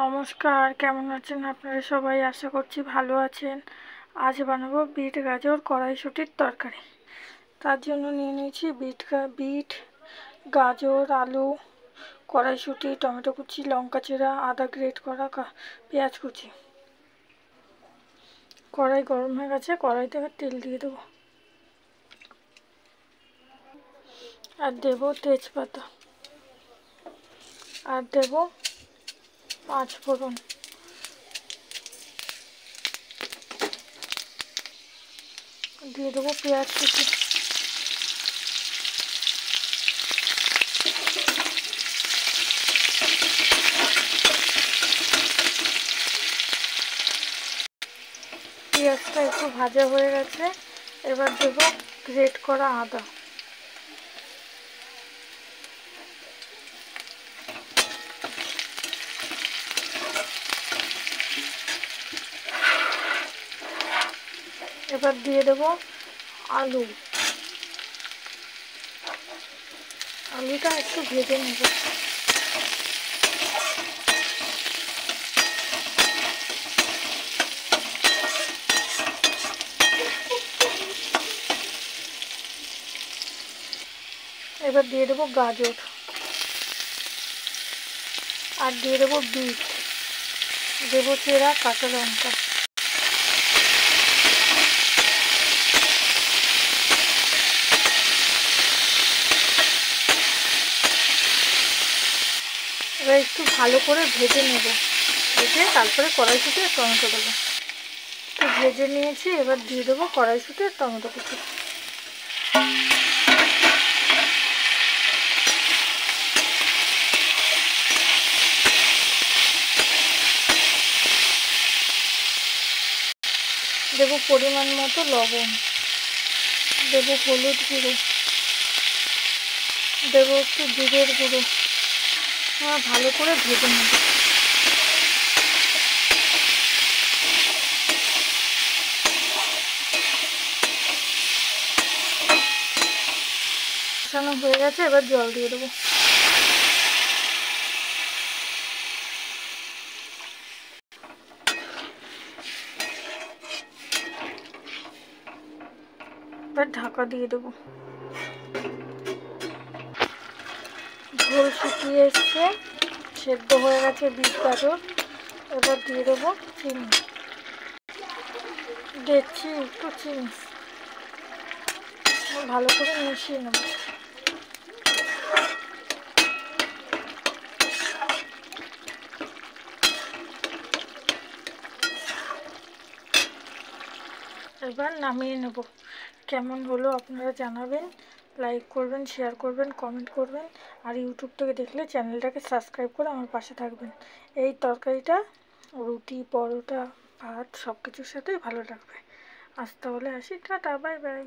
নমস্কার, কেমন আছেন আপনারা সবাই? আশা করছি ভালো আছেন। আজ বানাবো বিট গাজর কড়াইশুঁটির তরকারি। তার জন্য নিয়ে নিয়েছি বিট, গাজর, আলু, কড়াইশুঁটি, টমেটো কুচি, লঙ্কা চিরা, আদা গ্রেট করা, পেঁয়াজ কুচি। কড়াই গরম হয়ে গেছে, কড়াই থেকে তেল দিয়ে দেবো আর দেবো তেজপাতা আর দেবো 5 ফোড়ন, দিয়ে দেবো পেঁয়াজ কুচি, পেঁয়াজটা একটু ভাজা হয়ে গেছে। এবার দেবো গ্রেট করা আদা, এবার দিয়ে দেবো আলুটা একটু ভেজে নেব। এবার দিয়ে দেবো গাজর আর দিয়ে দেবো বিট, দেবো চেরা কাঁচা লঙ্কা। এবার একটু ভালো করে ভেজে নেব, ভেজে তারপরে কড়াইশুঁটি আর টমেটো দেবো। একটু ভেজে নিয়েছি, এবার দিয়ে দেবো কড়াইশুঁটি আর টমেটো কুচি। দেবো পরিমাণ মতো লবণ, দেবো হলুদ গুঁড়ো, দেবো একটু জিরের গুঁড়ো। ভালো করে ভেজে নেব। কষানো হয়ে গেছে, এবার জল দিয়ে দেবো। এবার ঢাকা দিয়ে দেবো। ঝোল শুকিয়ে এসছে, সেদ্ধ হয়ে গেছে বিট গাজর। এবার দিয়ে দেবো চিনি, দিচ্ছি একটু চিনি, ভালো করে মিশিয়ে নেব। এবার নামিয়ে নেব। কেমন হলো আপনারা জানাবেন, লাইক করবেন, শেয়ার করবেন, কমেন্ট করবেন, আর ইউটিউব থেকে দেখলে চ্যানেলটাকে সাবস্ক্রাইব করে আমার পাশে থাকবেন। এই তরকারিটা রুটি, পরোটা, ভাত সব কিছুর সাথেই ভালো লাগবে। আজ তাহলে আসি, টাটা, বাই বাই।